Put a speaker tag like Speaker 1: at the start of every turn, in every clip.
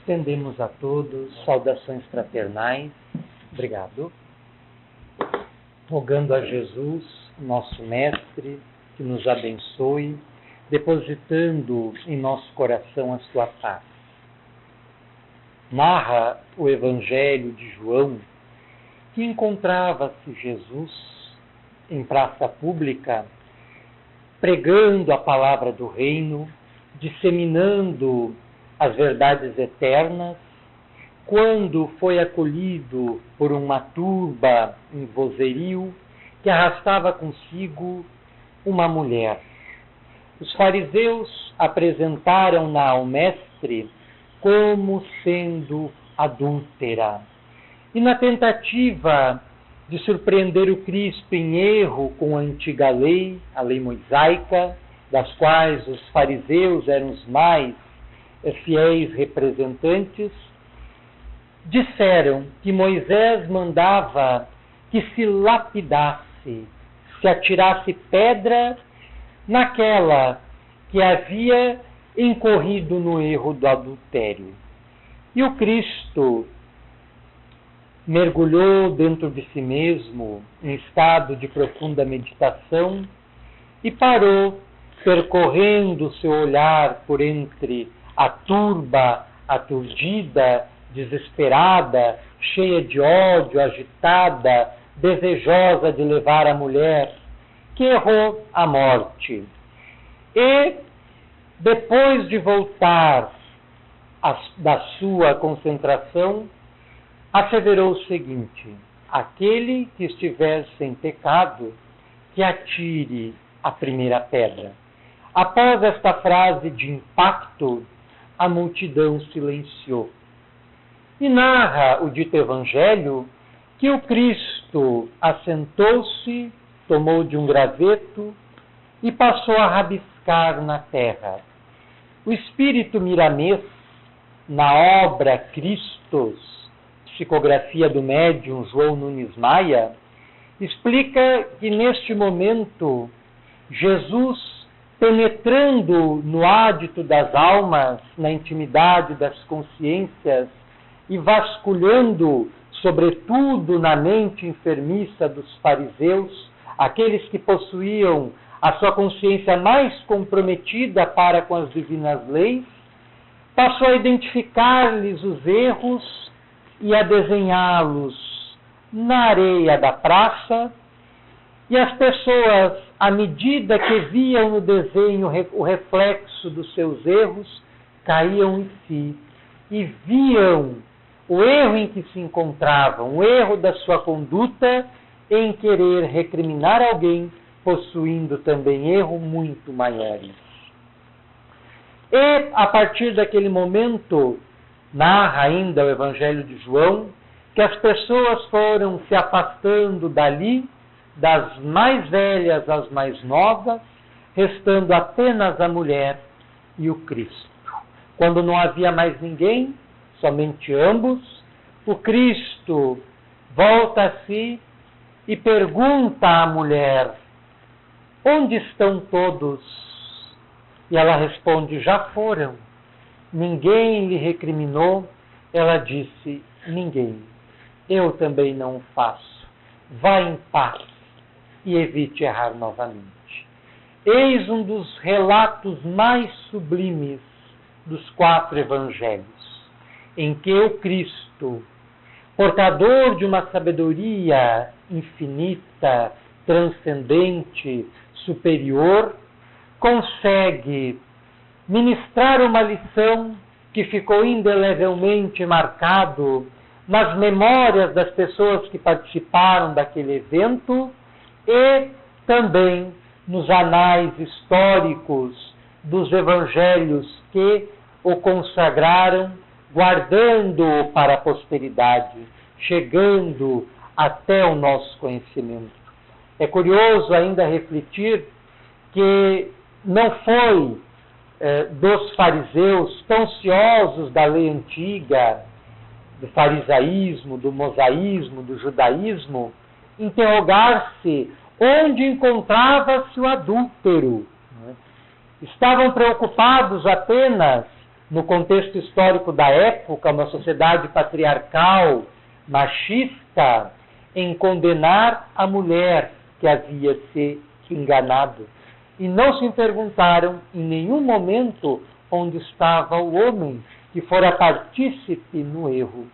Speaker 1: Estendemos a todos saudações fraternais. Obrigado. Rogando a Jesus, nosso Mestre, que nos abençoe, depositando em nosso coração a sua paz. Narra o Evangelho de João que encontrava-se Jesus em praça pública, pregando a palavra do reino, disseminando as verdades eternas, quando foi acolhido por uma turba em vozerio que arrastava consigo uma mulher. Os fariseus apresentaram-na ao mestre como sendo adúltera. E na tentativa de surpreender o Cristo em erro com a antiga lei, a lei mosaica, das quais os fariseus eram os mais fiéis representantes, disseram que Moisés mandava que se lapidasse, se atirasse pedra naquela que havia incorrido no erro do adultério. E o Cristo mergulhou dentro de si mesmo, em estado de profunda meditação, e parou, percorrendo seu olhar por entre a turba aturdida, desesperada, cheia de ódio, agitada, desejosa de levar a mulher, que errou à morte. E, depois de voltar da sua concentração, asseverou o seguinte: aquele que estiver sem pecado, que atire a primeira pedra. Após esta frase de impacto, a multidão silenciou. E narra o dito Evangelho que o Cristo assentou-se, tomou de um graveto e passou a rabiscar na terra. O espírito miramês, na obra Christos, psicografia do médium João Nunes Maia, explica que neste momento Jesus, penetrando no ádito das almas, na intimidade das consciências e vasculhando, sobretudo, na mente enfermiça dos fariseus, aqueles que possuíam a sua consciência mais comprometida para com as divinas leis, passou a identificar-lhes os erros e a desenhá-los na areia da praça, e as pessoas, à medida que viam no desenho o reflexo dos seus erros, caíam em si e viam o erro em que se encontravam, o erro da sua conduta em querer recriminar alguém, possuindo também erro muito maiores. E, a partir daquele momento, narra ainda o Evangelho de João, que as pessoas foram se afastando dali, das mais velhas às mais novas, restando apenas a mulher e o Cristo. Quando não havia mais ninguém, somente ambos, o Cristo volta a si e pergunta à mulher: onde estão todos? E ela responde: já foram. Ninguém lhe recriminou. Ela disse: ninguém. Eu também não o faço. Vá em paz e evite errar novamente. Eis um dos relatos mais sublimes dos 4 evangelhos, em que o Cristo, portador de uma sabedoria infinita, transcendente, superior, consegue ministrar uma lição que ficou indelevelmente marcado nas memórias das pessoas que participaram daquele evento e também nos anais históricos dos evangelhos que o consagraram, guardando-o para a posteridade, chegando até o nosso conhecimento. É curioso ainda refletir que não foi dos fariseus tão ciosos da lei antiga, do farisaísmo, do mosaísmo, do judaísmo, interrogar-se onde encontrava-se o adúltero. Estavam preocupados apenas no contexto histórico da época, uma sociedade patriarcal, machista, em condenar a mulher que havia se enganado. E não se perguntaram em nenhum momento onde estava o homem que fora partícipe no erro.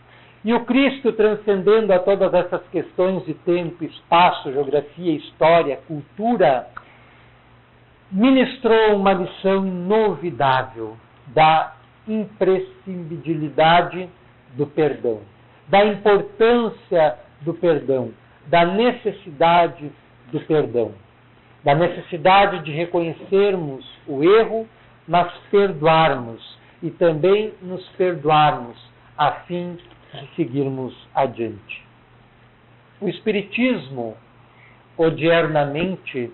Speaker 1: E o Cristo, transcendendo a todas essas questões de tempo, espaço, geografia, história, cultura, ministrou uma lição inovidável da imprescindibilidade do perdão, da importância do perdão, da necessidade do perdão, da necessidade de reconhecermos o erro, mas perdoarmos e também nos perdoarmos a fim de seguirmos adiante. O Espiritismo, odiernamente,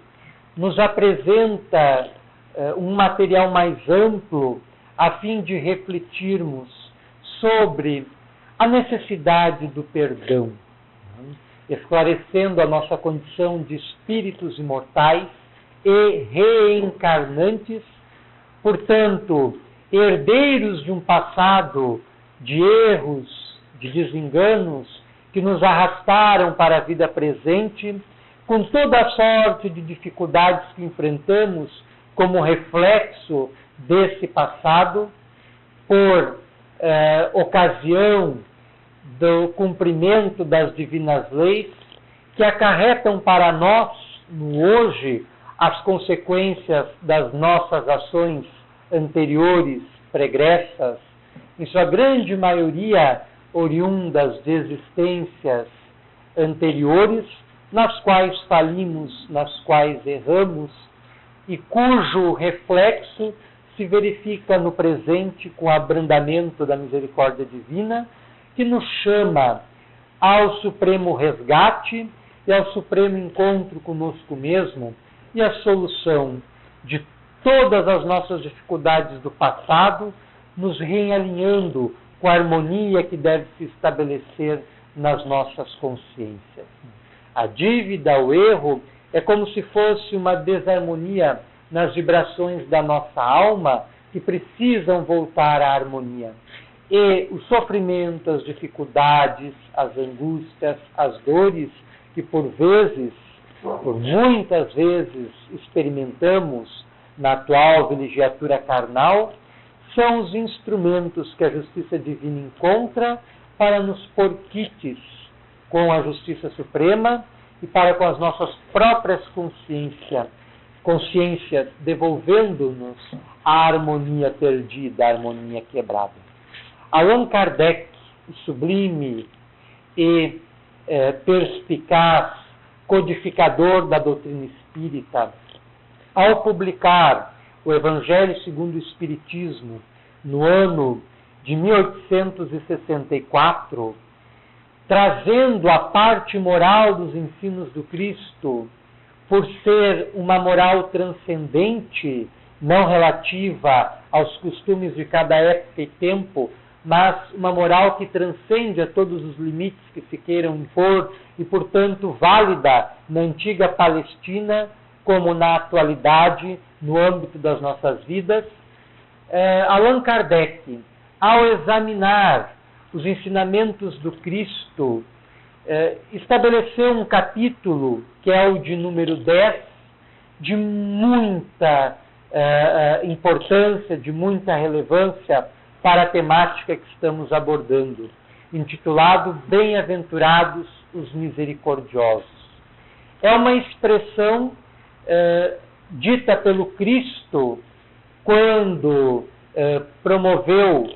Speaker 1: nos apresenta um material mais amplo a fim de refletirmos sobre a necessidade do perdão, esclarecendo a nossa condição de espíritos imortais e reencarnantes, portanto, herdeiros de um passado de erros, de desenganos que nos arrastaram para a vida presente, com toda a sorte de dificuldades que enfrentamos como reflexo desse passado, por ocasião do cumprimento das divinas leis, que acarretam para nós, no hoje, as consequências das nossas ações anteriores, pregressas, em sua grande maioria oriundas de existências anteriores, nas quais falimos, nas quais erramos, e cujo reflexo se verifica no presente com o abrandamento da misericórdia divina, que nos chama ao supremo resgate e ao supremo encontro conosco mesmo e a solução de todas as nossas dificuldades do passado, nos realinhando com a harmonia que deve se estabelecer nas nossas consciências. A dívida, o erro, é como se fosse uma desarmonia nas vibrações da nossa alma que precisam voltar à harmonia. E o sofrimento, as dificuldades, as angústias, as dores que por vezes, por muitas vezes experimentamos na atual vilegiatura carnal, são os instrumentos que a justiça divina encontra para nos pôr quites com a justiça suprema e para com as nossas próprias consciências, devolvendo-nos a harmonia perdida, a harmonia quebrada. Allan Kardec, o sublime e perspicaz codificador da doutrina espírita, ao publicar o Evangelho segundo o Espiritismo no ano de 1864, trazendo a parte moral dos ensinos do Cristo, por ser uma moral transcendente, não relativa aos costumes de cada época e tempo, mas uma moral que transcende a todos os limites que se queiram impor e, portanto, válida na antiga Palestina como na atualidade, no âmbito das nossas vidas. Allan Kardec, ao examinar os ensinamentos do Cristo, estabeleceu um capítulo, que é o de número 10, de muita importância, de muita relevância para a temática que estamos abordando, intitulado Bem-aventurados os misericordiosos. É uma expressão dita pelo Cristo quando promoveu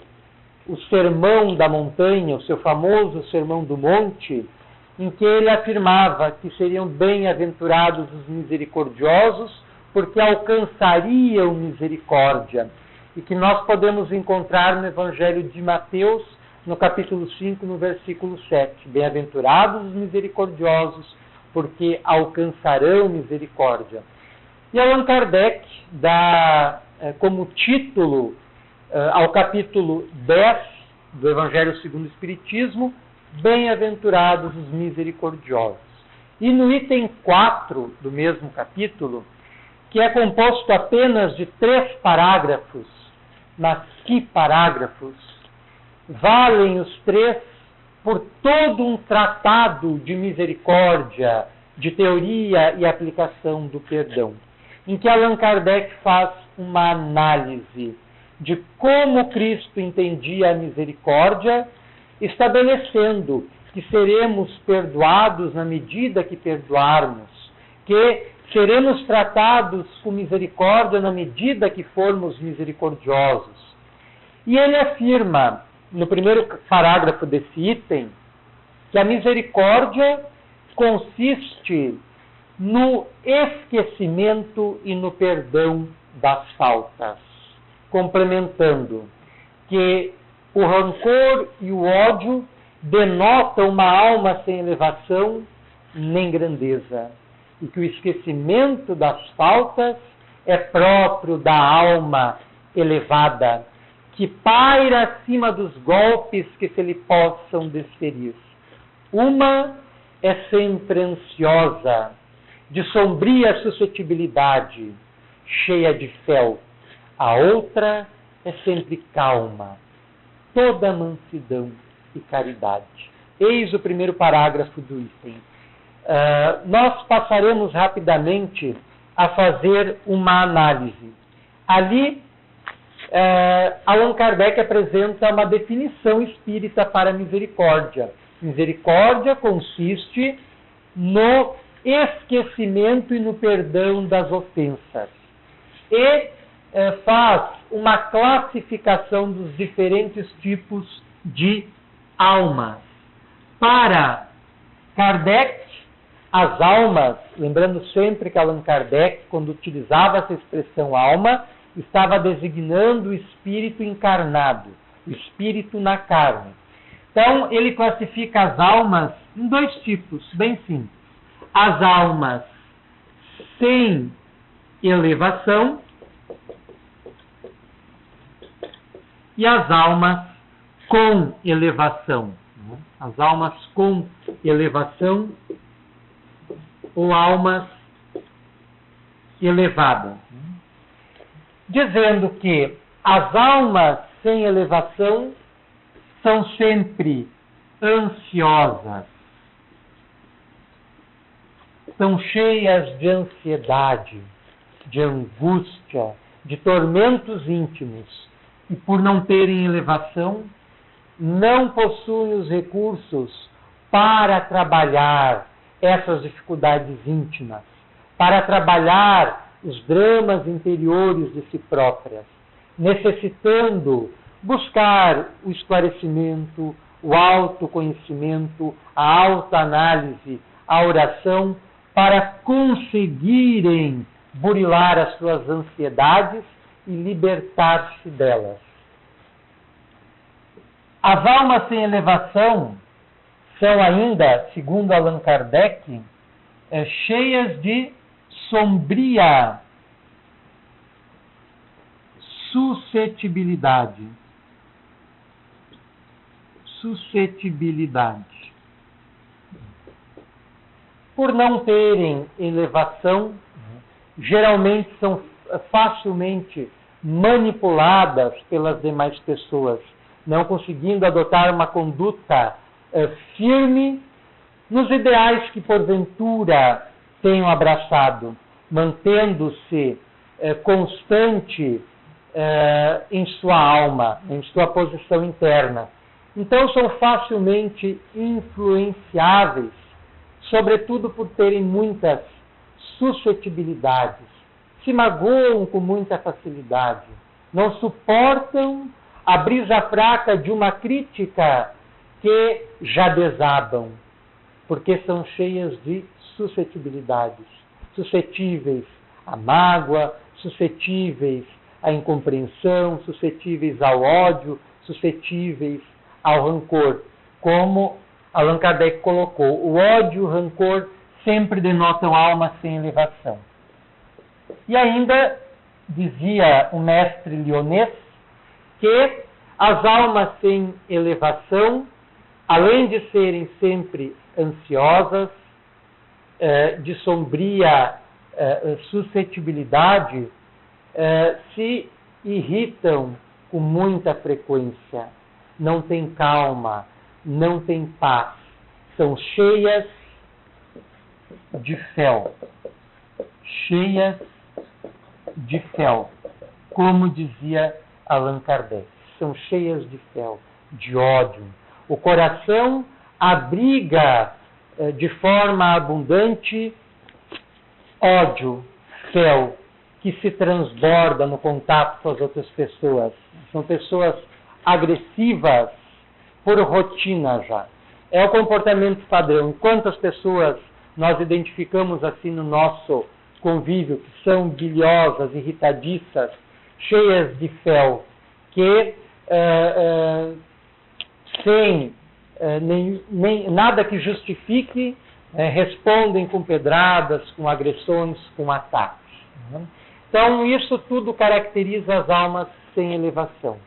Speaker 1: o Sermão da Montanha, o seu famoso Sermão do Monte, em que ele afirmava que seriam bem-aventurados os misericordiosos porque alcançariam misericórdia, e que nós podemos encontrar no Evangelho de Mateus, no capítulo 5, no versículo 7. Bem-aventurados os misericordiosos porque alcançarão misericórdia. E Allan Kardec dá como título ao capítulo 10 do Evangelho segundo o Espiritismo, Bem-aventurados os misericordiosos. E no item 4 do mesmo capítulo, que é composto apenas de 3 parágrafos, mas que parágrafos! Valem os 3 por todo um tratado de misericórdia, de teoria e aplicação do perdão, em que Allan Kardec faz uma análise de como Cristo entendia a misericórdia, estabelecendo que seremos perdoados na medida que perdoarmos, que seremos tratados com misericórdia na medida que formos misericordiosos. E ele afirma, no primeiro parágrafo desse item, que a misericórdia consiste no esquecimento e no perdão das faltas, complementando que o rancor e o ódio denotam uma alma sem elevação nem grandeza, e que o esquecimento das faltas é próprio da alma elevada, que paira acima dos golpes que se lhe possam desferir. Uma é sempre ansiosa, de sombria suscetibilidade, cheia de fel. A outra é sempre calma, toda mansidão e caridade. Eis o primeiro parágrafo do item. Nós passaremos rapidamente a fazer uma análise. Ali, Allan Kardec apresenta uma definição espírita para a misericórdia. Misericórdia consiste no esquecimento e no perdão das ofensas. E faz uma classificação dos diferentes tipos de almas. Para Kardec, as almas, lembrando sempre que Allan Kardec, quando utilizava essa expressão alma, estava designando o espírito encarnado, o espírito na carne. Então, ele classifica as almas em 2 tipos, bem simples. As almas sem elevação e as almas com elevação. As almas com elevação ou almas elevadas. Dizendo que as almas sem elevação são sempre ansiosas, são cheias de ansiedade, de angústia, de tormentos íntimos, e por não terem elevação, não possuem os recursos para trabalhar essas dificuldades íntimas, para trabalhar os dramas interiores de si próprias, necessitando buscar o esclarecimento, o autoconhecimento, a autoanálise, a oração, para conseguirem burilar as suas ansiedades e libertar-se delas. As almas sem elevação são ainda, segundo Allan Kardec, cheias de sombria suscetibilidade. Por não terem elevação, geralmente são facilmente manipuladas pelas demais pessoas, não conseguindo adotar uma conduta firme nos ideais que porventura tenham abraçado, mantendo-se constante em sua alma, em sua posição interna. Então são facilmente influenciáveis, sobretudo por terem muitas suscetibilidades, se magoam com muita facilidade, não suportam a brisa fraca de uma crítica que já desabam, porque são cheias de suscetibilidades, suscetíveis à mágoa, suscetíveis à incompreensão, suscetíveis ao ódio, suscetíveis ao rancor, como Allan Kardec colocou. O ódio e o rancor sempre denotam alma sem elevação. E ainda dizia o mestre Lyonès que as almas sem elevação, além de serem sempre ansiosas, de sombria suscetibilidade, se irritam com muita frequência, não têm calma, não têm paz, são cheias de fel. Cheias de fel, como dizia Allan Kardec, são cheias de fel, de ódio. O coração abriga de forma abundante ódio, fel, que se transborda no contato com as outras pessoas. São pessoas agressivas por rotina já. É o comportamento padrão. Quantas pessoas nós identificamos assim no nosso convívio, que são bilhosas, irritadiças, cheias de fel, que sem nada que justifique, respondem com pedradas, com agressões, com ataques. Então, isso tudo caracteriza as almas sem elevação.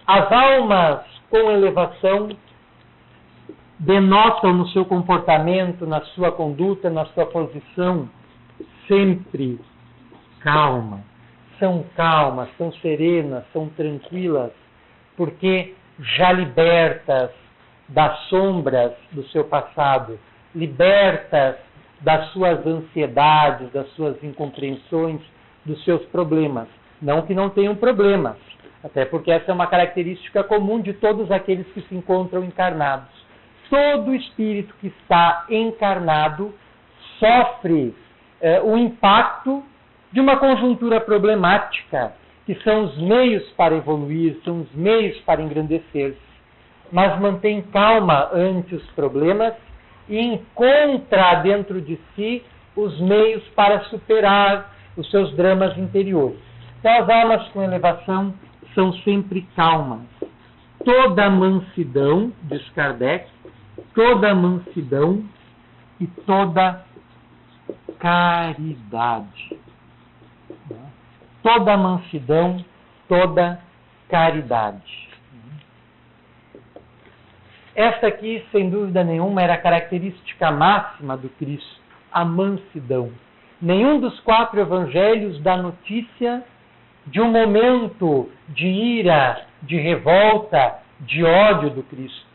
Speaker 1: As almas com elevação denotam no seu comportamento, na sua conduta, na sua posição, sempre calma. São calmas, são serenas, são tranquilas, porque já libertas das sombras do seu passado, libertas das suas ansiedades, das suas incompreensões, dos seus problemas. Não que não tenham problemas, até porque essa é uma característica comum de todos aqueles que se encontram encarnados. Todo espírito que está encarnado sofre o impacto de uma conjuntura problemática, que são os meios para evoluir, são os meios para engrandecer-se, mas mantém calma ante os problemas e encontra dentro de si os meios para superar os seus dramas interiores. Então, as almas com elevação são sempre calmas. Toda mansidão, diz Kardec, toda mansidão e toda caridade. Toda mansidão, toda caridade. Esta aqui, sem dúvida nenhuma, era a característica máxima do Cristo, a mansidão. Nenhum dos 4 evangelhos dá notícia de um momento de ira, de revolta, de ódio do Cristo.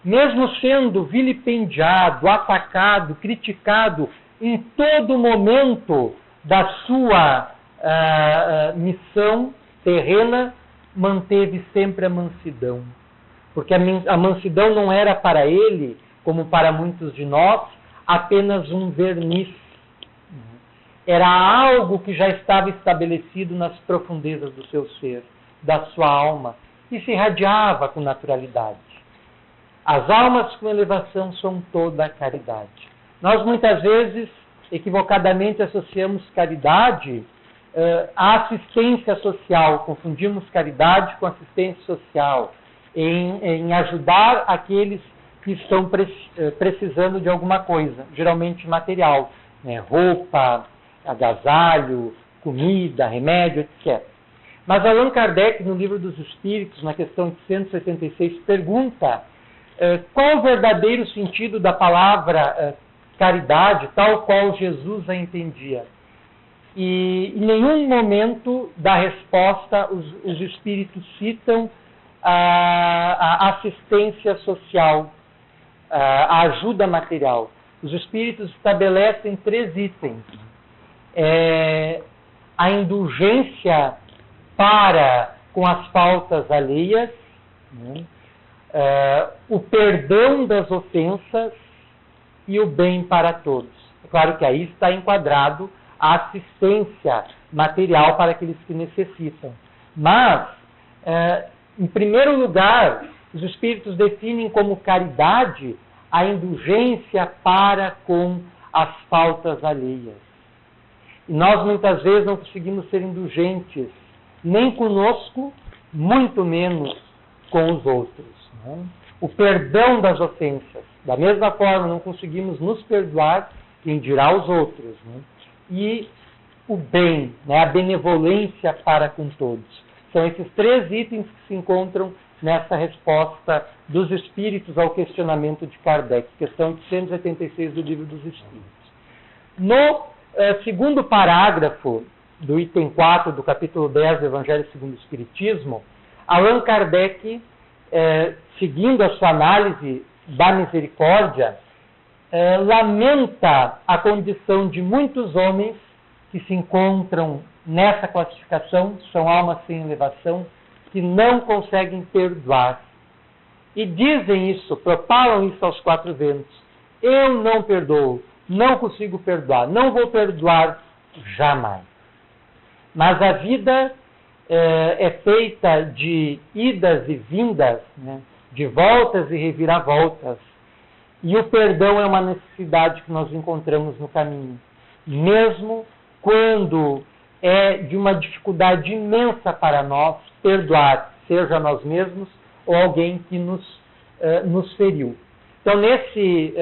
Speaker 1: Mesmo sendo vilipendiado, atacado, criticado em todo momento da sua missão terrena, manteve sempre a mansidão. Porque a mansidão não era para ele, como para muitos de nós, apenas um verniz. Era algo que já estava estabelecido nas profundezas do seu ser, da sua alma, e se irradiava com naturalidade. As almas com elevação são toda a caridade. Nós muitas vezes, equivocadamente, associamos caridade à assistência social, confundimos caridade com assistência social, em ajudar aqueles que estão precisando de alguma coisa, geralmente material, roupa, agasalho, comida, remédio, etc. Mas Allan Kardec, no Livro dos Espíritos, na questão 876, pergunta qual o verdadeiro sentido da palavra caridade, tal qual Jesus a entendia. E em nenhum momento da resposta os espíritos citam a assistência social, a ajuda material. Os espíritos estabelecem 3 itens. A indulgência para com as faltas alheias, o perdão das ofensas e o bem para todos. É claro que aí está enquadrado a assistência material para aqueles que necessitam. Mas, em primeiro lugar, os espíritos definem como caridade a indulgência para com as faltas alheias. E nós muitas vezes não conseguimos ser indulgentes, nem conosco, muito menos com os outros. O perdão das ofensas. Da mesma forma, não conseguimos nos perdoar, quem dirá os outros. E o bem, a benevolência para com todos. São esses 3 itens que se encontram nessa resposta dos espíritos ao questionamento de Kardec, questão 886 do Livro dos Espíritos. No segundo parágrafo do item 4 do capítulo 10 do Evangelho segundo o Espiritismo, Allan Kardec, seguindo a sua análise da misericórdia, lamenta a condição de muitos homens que se encontram nessa classificação, são almas sem elevação, que não conseguem perdoar. E dizem isso, propalam isso aos quatro ventos. Eu não perdoo, não consigo perdoar, não vou perdoar jamais. Mas a vida é feita de idas e vindas, né? De voltas e reviravoltas. E o perdão é uma necessidade que nós encontramos no caminho. Mesmo quando é de uma dificuldade imensa para nós perdoar, seja nós mesmos ou alguém que nos feriu. Então, nesse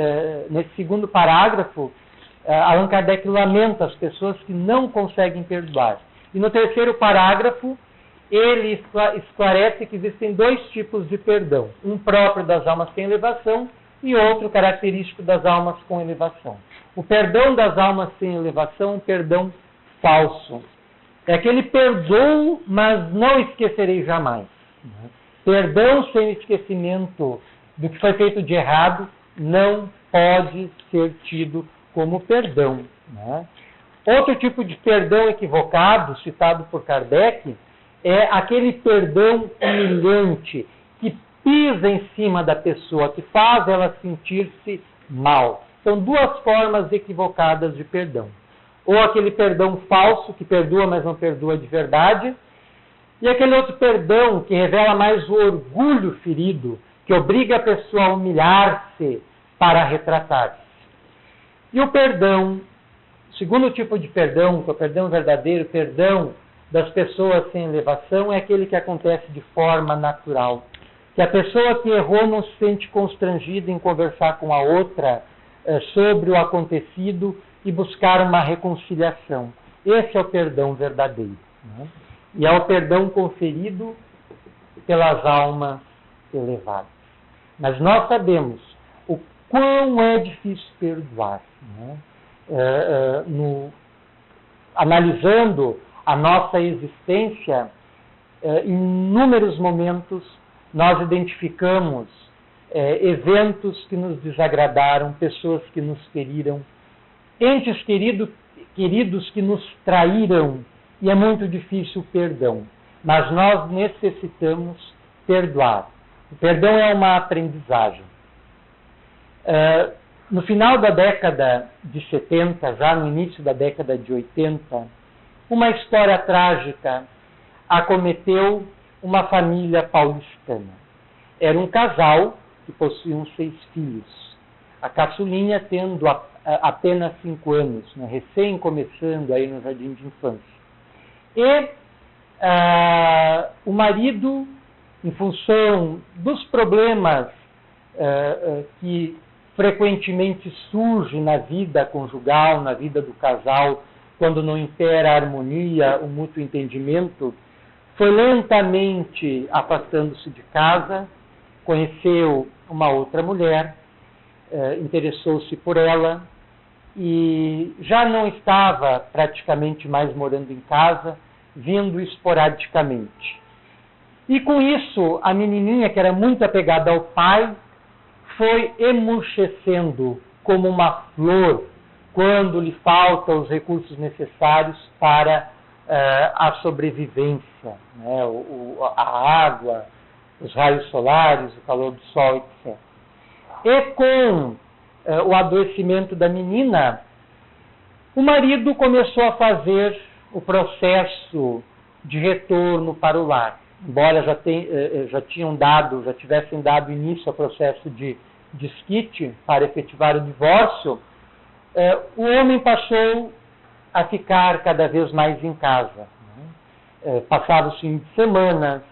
Speaker 1: segundo parágrafo, Allan Kardec lamenta as pessoas que não conseguem perdoar. E no terceiro parágrafo, ele esclarece que existem dois tipos de perdão. Um próprio das almas sem elevação e outro característico das almas com elevação. O perdão das almas sem elevação é um perdão falso. É aquele perdoo, mas não esquecerei jamais. Perdão sem esquecimento do que foi feito de errado não pode ser tido como perdão. Outro tipo de perdão equivocado, citado por Kardec, é aquele perdão humilhante, que pisa em cima da pessoa, que faz ela sentir-se mal. São duas formas equivocadas de perdão. Ou aquele perdão falso, que perdoa, mas não perdoa de verdade, e aquele outro perdão que revela mais o orgulho ferido, que obriga a pessoa a humilhar-se para retratar-se. E o perdão, o segundo tipo de perdão, que é o perdão verdadeiro, o perdão das pessoas sem elevação, é aquele que acontece de forma natural. Que a pessoa que errou não se sente constrangida em conversar com a outra sobre o acontecido e buscar uma reconciliação. Esse é o perdão verdadeiro. E é o perdão conferido pelas almas elevadas. Mas nós sabemos o quão é difícil perdoar. Analisando a nossa existência, em inúmeros momentos nós identificamos eventos que nos desagradaram, pessoas que nos feriram, entes queridos que nos traíram, e é muito difícil o perdão. Mas nós necessitamos perdoar. O perdão é uma aprendizagem. No final da década de 70, já no início da década de 80, uma história trágica acometeu uma família paulistana. Era um casal que possuíam 6 filhos. A caçulinha tendo apenas 5 anos, recém começando aí no jardim de infância. E o marido, em função dos problemas que frequentemente surgem na vida conjugal, na vida do casal, quando não impera a harmonia, o mútuo entendimento, foi lentamente afastando-se de casa, conheceu uma outra mulher, interessou-se por ela e já não estava praticamente mais morando em casa, vindo esporadicamente. E com isso, a menininha, que era muito apegada ao pai, foi emurchecendo como uma flor quando lhe faltam os recursos necessários para a sobrevivência, a água, os raios solares, o calor do sol, etc. E com o adoecimento da menina, o marido começou a fazer o processo de retorno para o lar. Embora já tivessem dado início ao processo de desquite para efetivar o divórcio, o homem passou a ficar cada vez mais em casa. Passava os fins de semana,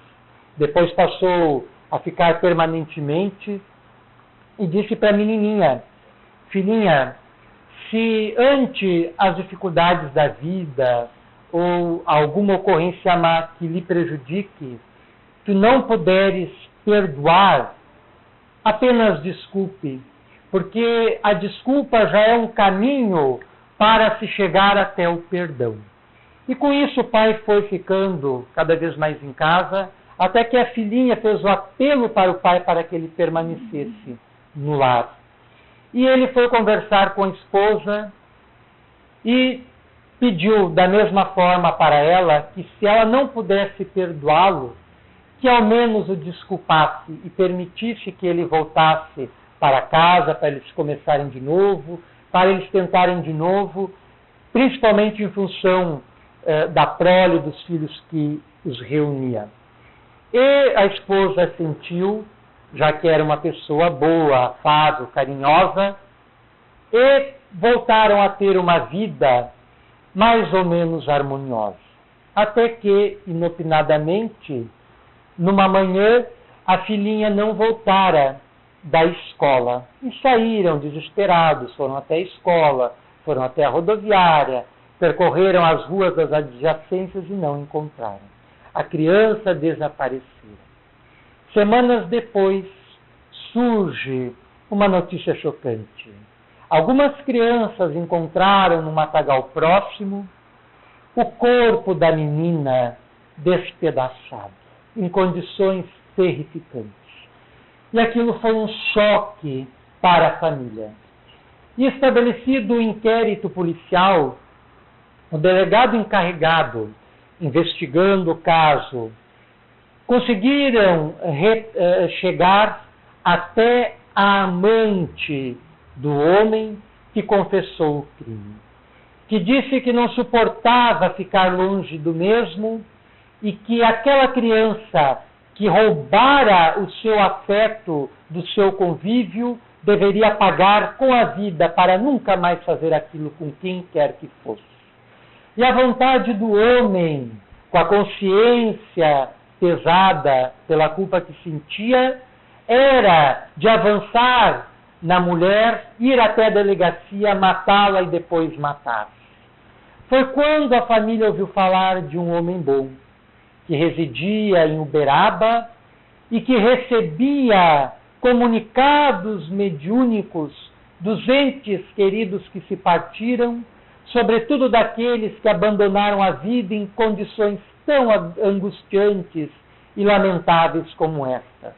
Speaker 1: depois passou a ficar permanentemente e disse para a menininha: filhinha, se ante as dificuldades da vida ou alguma ocorrência má que lhe prejudique, tu não puderes perdoar, apenas desculpe, porque a desculpa já é um caminho para se chegar até o perdão. E com isso o pai foi ficando cada vez mais em casa, até que a filhinha fez o apelo para o pai para que ele permanecesse no lar. E ele foi conversar com a esposa e pediu da mesma forma para ela que, se ela não pudesse perdoá-lo, que ao menos o desculpasse e permitisse que ele voltasse para casa, para eles começarem de novo, para eles tentarem de novo, principalmente em função da prole dos filhos que os reunia. E a esposa assentiu, já que era uma pessoa boa, afável, carinhosa, e voltaram a ter uma vida mais ou menos harmoniosa. Até que, inopinadamente, numa manhã, a filhinha não voltara da escola. E saíram desesperados, foram até a escola, foram até a rodoviária, percorreram as ruas das adjacências e não encontraram. A criança desaparecera. Semanas depois, surge uma notícia chocante. Algumas crianças encontraram no matagal próximo o corpo da menina despedaçado, em condições terrificantes. E aquilo foi um choque para a família. E estabelecido o inquérito policial, o delegado encarregado, investigando o caso, conseguiram chegar até a amante do homem que confessou o crime, que disse que não suportava ficar longe do mesmo e que aquela criança que roubara o seu afeto do seu convívio deveria pagar com a vida para nunca mais fazer aquilo com quem quer que fosse. E a vontade do homem, com a consciência pesada pela culpa que sentia, era de avançar na mulher, ir até a delegacia, matá-la e depois matar. Foi quando a família ouviu falar de um homem bom, que residia em Uberaba e que recebia comunicados mediúnicos dos entes queridos que se partiram, sobretudo daqueles que abandonaram a vida em condições tão angustiantes e lamentáveis como estas.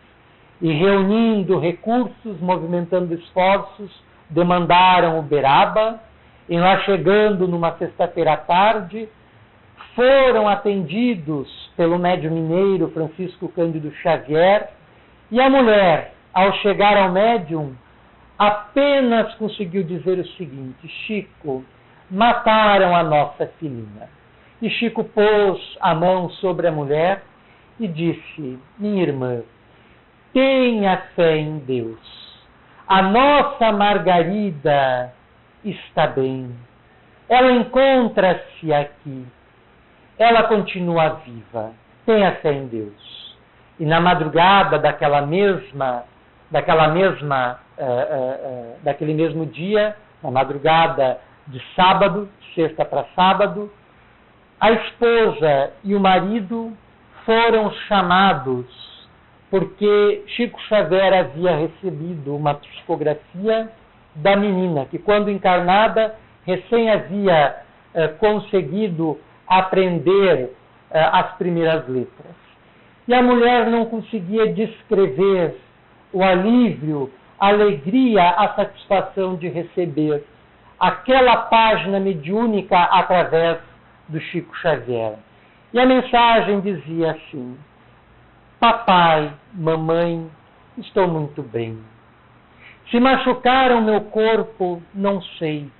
Speaker 1: E reunindo recursos, movimentando esforços, demandaram Uberaba, e lá chegando numa sexta-feira à tarde, foram atendidos pelo médium mineiro Francisco Cândido Xavier, e a mulher, ao chegar ao médium, apenas conseguiu dizer o seguinte: Chico, mataram a nossa filhinha. E Chico pôs a mão sobre a mulher e disse: minha irmã, tenha fé em Deus. A nossa Margarida está bem. Ela encontra-se aqui. Ela continua viva. Tenha fé em Deus. E na madrugada daquele mesmo dia, na madrugada de sábado, sexta para sábado, a esposa e o marido foram chamados porque Chico Xavier havia recebido uma psicografia da menina, que quando encarnada, recém havia conseguido aprender as primeiras letras. E a mulher não conseguia descrever o alívio, a alegria, a satisfação de receber aquela página mediúnica através do Chico Xavier. E a mensagem dizia assim: papai, mamãe, estou muito bem. Se machucaram meu corpo, não sei.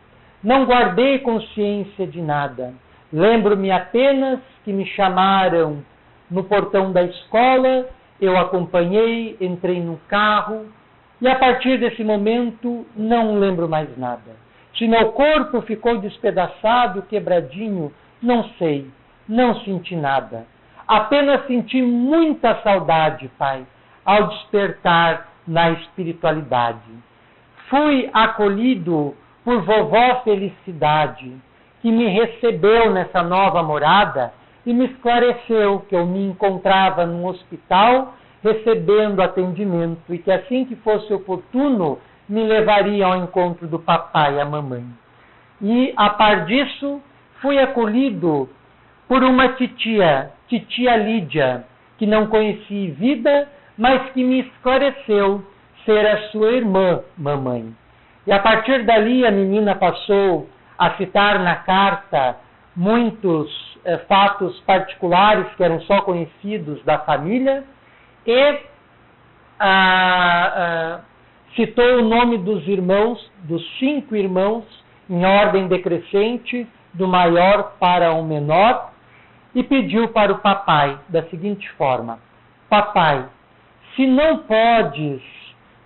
Speaker 1: Não guardei consciência de nada. Lembro-me apenas que me chamaram no portão da escola, eu acompanhei, entrei no carro, e a partir desse momento não lembro mais nada. Se meu corpo ficou despedaçado, quebradinho, não sei, não senti nada. Apenas senti muita saudade, pai, ao despertar na espiritualidade. Fui acolhido por vovó Felicidade, que me recebeu nessa nova morada e me esclareceu que eu me encontrava num hospital recebendo atendimento e que assim que fosse oportuno me levaria ao encontro do papai e a mamãe. E, a par disso, fui acolhido por uma titia Lídia, que não conheci vida, mas que me esclareceu ser a sua irmã, mamãe. E a partir dali a menina passou a citar na carta muitos fatos particulares que eram só conhecidos da família e citou o nome dos irmãos, dos 5 irmãos, em ordem decrescente, do maior para o menor, e pediu para o papai da seguinte forma: papai, se não podes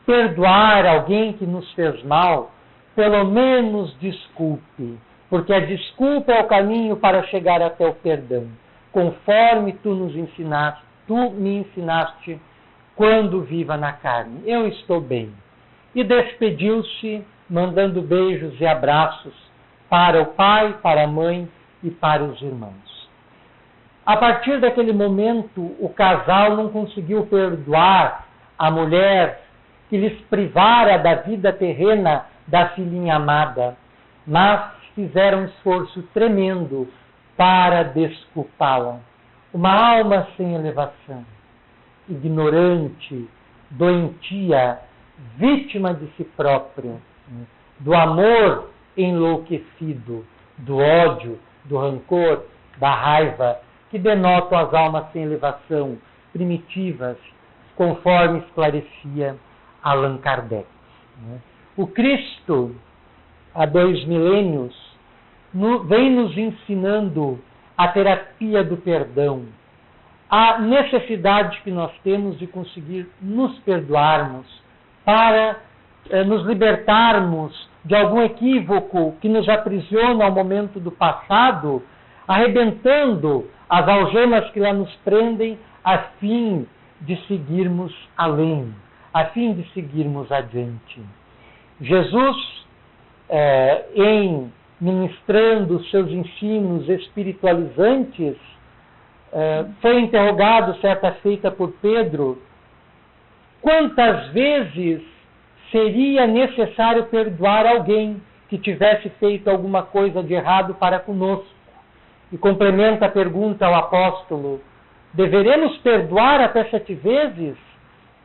Speaker 1: perdoar alguém que nos fez mal, pelo menos desculpe, porque a desculpa é o caminho para chegar até o perdão, conforme tu me ensinaste quando viva na carne. Eu estou bem. E despediu-se, mandando beijos e abraços para o pai, para a mãe e para os irmãos. A partir daquele momento, o casal não conseguiu perdoar a mulher que lhes privara da vida terrena da filhinha amada, mas fizeram um esforço tremendo para desculpá-la. Uma alma sem elevação, ignorante, doentia, vítima de si própria, do amor enlouquecido, do ódio, do rancor, da raiva, que denotam as almas sem elevação, primitivas, conforme esclarecia Allan Kardec. O Cristo, há 2 milênios, vem nos ensinando a terapia do perdão, a necessidade que nós temos de conseguir nos perdoarmos para nos libertarmos de algum equívoco que nos aprisiona ao momento do passado, arrebentando as algemas que lá nos prendem, a fim de seguirmos além, a fim de seguirmos adiante. Jesus, em ministrando os seus ensinos espiritualizantes, foi interrogado certa feita por Pedro: quantas vezes seria necessário perdoar alguém que tivesse feito alguma coisa de errado para conosco? E complementa a pergunta ao apóstolo: deveremos perdoar até 7 vezes?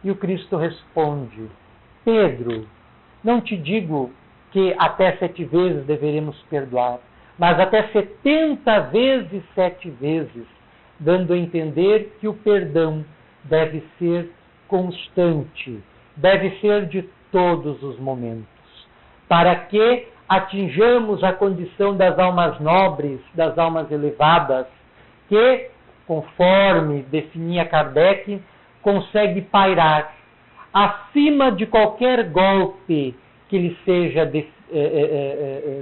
Speaker 1: E o Cristo responde: Pedro, não te digo que até 7 vezes deveremos perdoar, mas até 70 vezes 7 vezes, dando a entender que o perdão deve ser constante, deve ser de todos os momentos, para que atinjamos a condição das almas nobres, das almas elevadas, que, conforme definia Kardec, consegue pairar acima de qualquer golpe que lhe seja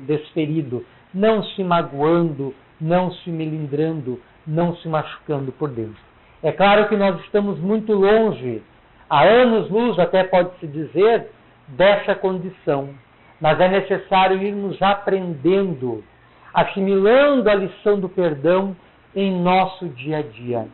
Speaker 1: desferido, não se magoando, não se melindrando, não se machucando por dentro. É claro que nós estamos muito longe, há anos-luz até pode-se dizer, dessa condição, mas é necessário irmos aprendendo, assimilando a lição do perdão em nosso dia a dia,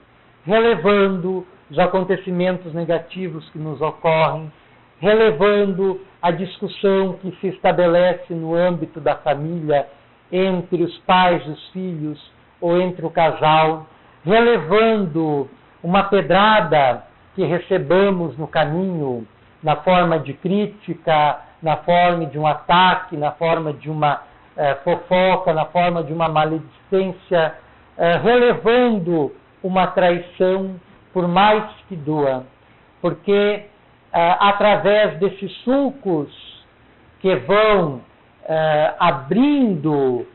Speaker 1: relevando os acontecimentos negativos que nos ocorrem, relevando a discussão que se estabelece no âmbito da família entre os pais e os filhos ou entre o casal, relevando uma pedrada que recebamos no caminho na forma de crítica, na forma de um ataque, na forma de uma fofoca, na forma de uma maledicência, relevando uma traição, por mais que doa, porque através desses sulcos que vão abrindo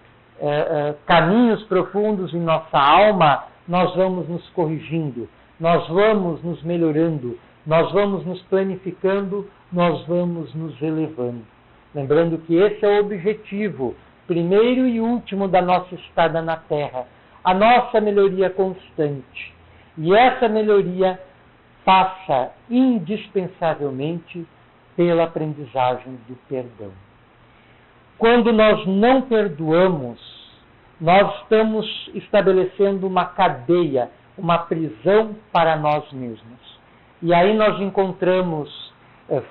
Speaker 1: caminhos profundos em nossa alma, nós vamos nos corrigindo, nós vamos nos melhorando, nós vamos nos planificando, nós vamos nos elevando. Lembrando que esse é o objetivo, primeiro e último da nossa estada na Terra, a nossa melhoria constante. E essa melhoria passa indispensavelmente pela aprendizagem do perdão. Quando nós não perdoamos, nós estamos estabelecendo uma cadeia, uma prisão para nós mesmos. E aí nós encontramos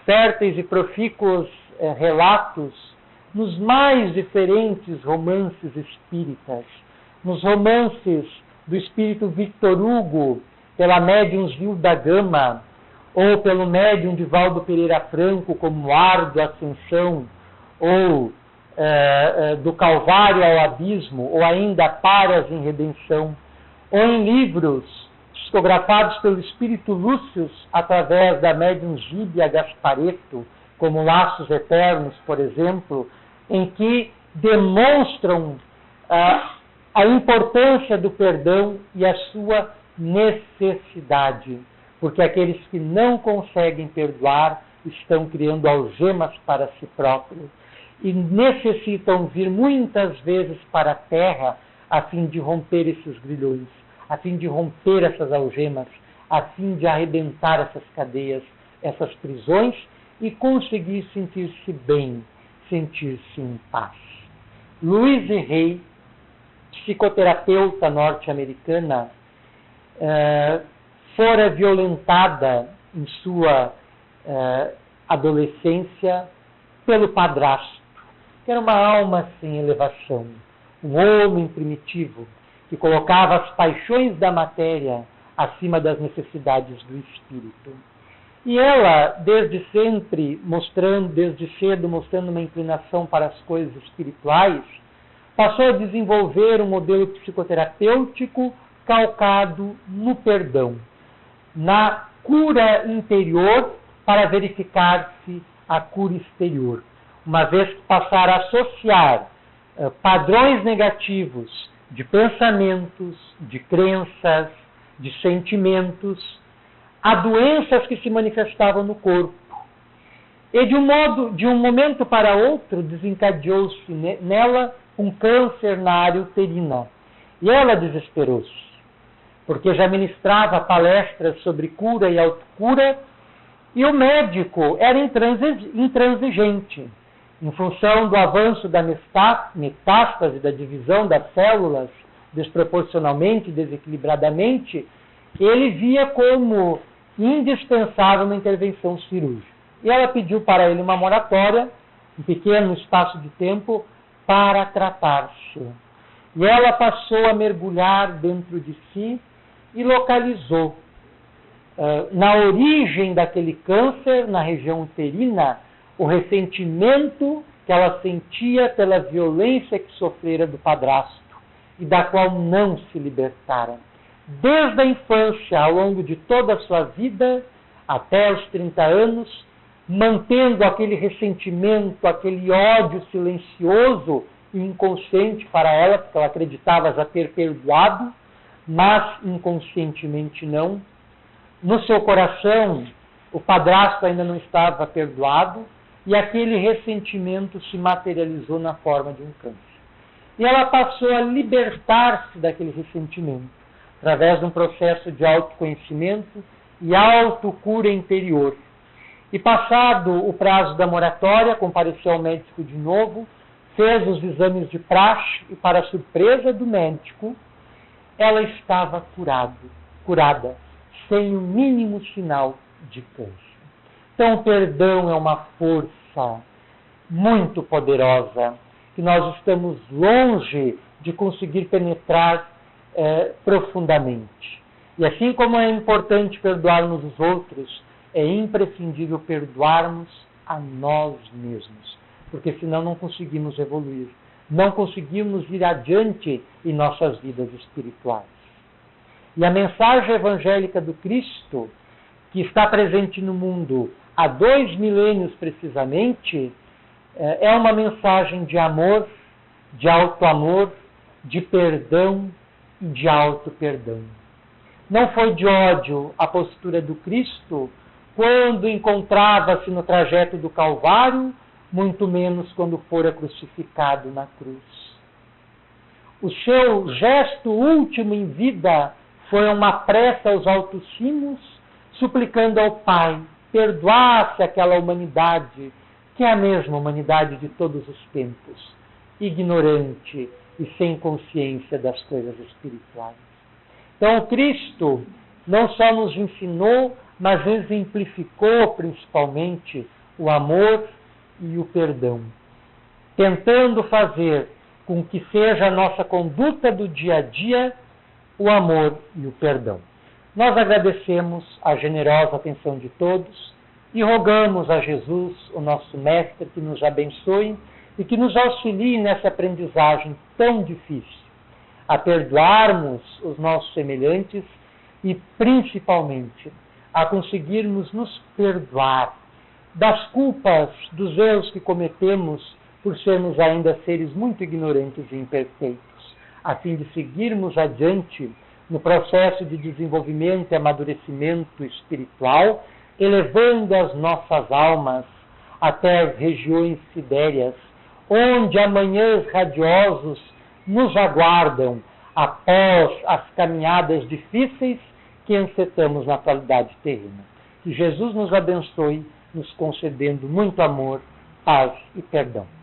Speaker 1: férteis e profícuos relatos nos mais diferentes romances espíritas, nos romances do espírito Victor Hugo, pela médium Zilda Gama, ou pelo médium Divaldo Pereira Franco, como Ar do Ascensão, ou do Calvário ao Abismo, ou ainda Paras em Redenção, ou em livros psicografados pelo Espírito Lúcius através da médium Gíbia Gasparetto, como Laços Eternos, por exemplo, em que demonstram a importância do perdão e a sua necessidade, porque aqueles que não conseguem perdoar estão criando algemas para si próprios e necessitam vir muitas vezes para a Terra a fim de romper esses grilhões, a fim de romper essas algemas, a fim de arrebentar essas cadeias, essas prisões e conseguir sentir-se bem, sentir-se em paz. Louise Hay, psicoterapeuta norte-americana, fora violentada em sua adolescência pelo padrasto, que era uma alma sem elevação, um homem primitivo, que colocava as paixões da matéria acima das necessidades do espírito. E ela, desde cedo, mostrando uma inclinação para as coisas espirituais, passou a desenvolver um modelo psicoterapêutico calcado no perdão, na cura interior para verificar-se a cura exterior. Uma vez que passar a associar padrões negativos de pensamentos, de crenças, de sentimentos, a doenças que se manifestavam no corpo. E de um momento para outro, desencadeou-se nela um câncer na área uterina. E ela desesperou-se, porque já ministrava palestras sobre cura e autocura, e o médico era intransigente. Em função do avanço da metástase, da divisão das células desproporcionalmente, desequilibradamente, ele via como indispensável uma intervenção cirúrgica. E ela pediu para ele uma moratória, um pequeno espaço de tempo, para tratar-se. E ela passou a mergulhar dentro de si e localizou na origem daquele câncer, na região uterina, o ressentimento que ela sentia pela violência que sofrera do padrasto e da qual não se libertara. Desde a infância, ao longo de toda a sua vida, até os 30 anos, mantendo aquele ressentimento, aquele ódio silencioso e inconsciente para ela, porque ela acreditava já ter perdoado, mas inconscientemente não. No seu coração, o padrasto ainda não estava perdoado e aquele ressentimento se materializou na forma de um câncer. E ela passou a libertar-se daquele ressentimento, através de um processo de autoconhecimento e autocura interior. E passado o prazo da moratória, compareceu ao médico de novo, fez os exames de praxe e, para a surpresa do médico, ela estava curada, sem o mínimo sinal de câncer. Então, o perdão é uma força muito poderosa, que nós estamos longe de conseguir penetrar profundamente. E assim como é importante perdoarmos os outros, é imprescindível perdoarmos a nós mesmos, porque senão não conseguimos evoluir, não conseguimos ir adiante em nossas vidas espirituais. E a mensagem evangélica do Cristo, que está presente no mundo há 2 milênios precisamente, é uma mensagem de amor, de auto-amor, de perdão e de auto-perdão. Não foi de ódio a postura do Cristo quando encontrava-se no trajeto do Calvário, muito menos quando fora crucificado na cruz. O seu gesto último em vida foi uma prece aos altos cimos, suplicando ao Pai perdoasse aquela humanidade, que é a mesma humanidade de todos os tempos, ignorante e sem consciência das coisas espirituais. Então, o Cristo não só nos ensinou, mas exemplificou principalmente o amor e o perdão, tentando fazer com que seja a nossa conduta do dia a dia o amor e o perdão. Nós agradecemos a generosa atenção de todos e rogamos a Jesus, o nosso Mestre, que nos abençoe e que nos auxilie nessa aprendizagem tão difícil, a perdoarmos os nossos semelhantes e, principalmente, a conseguirmos nos perdoar das culpas, dos erros que cometemos por sermos ainda seres muito ignorantes e imperfeitos, a fim de seguirmos adiante no processo de desenvolvimento e amadurecimento espiritual, elevando as nossas almas até as regiões sidéreas, onde amanhãs radiosos nos aguardam após as caminhadas difíceis que encetamos na atualidade terrena. Que Jesus nos abençoe, nos concedendo muito amor, paz e perdão.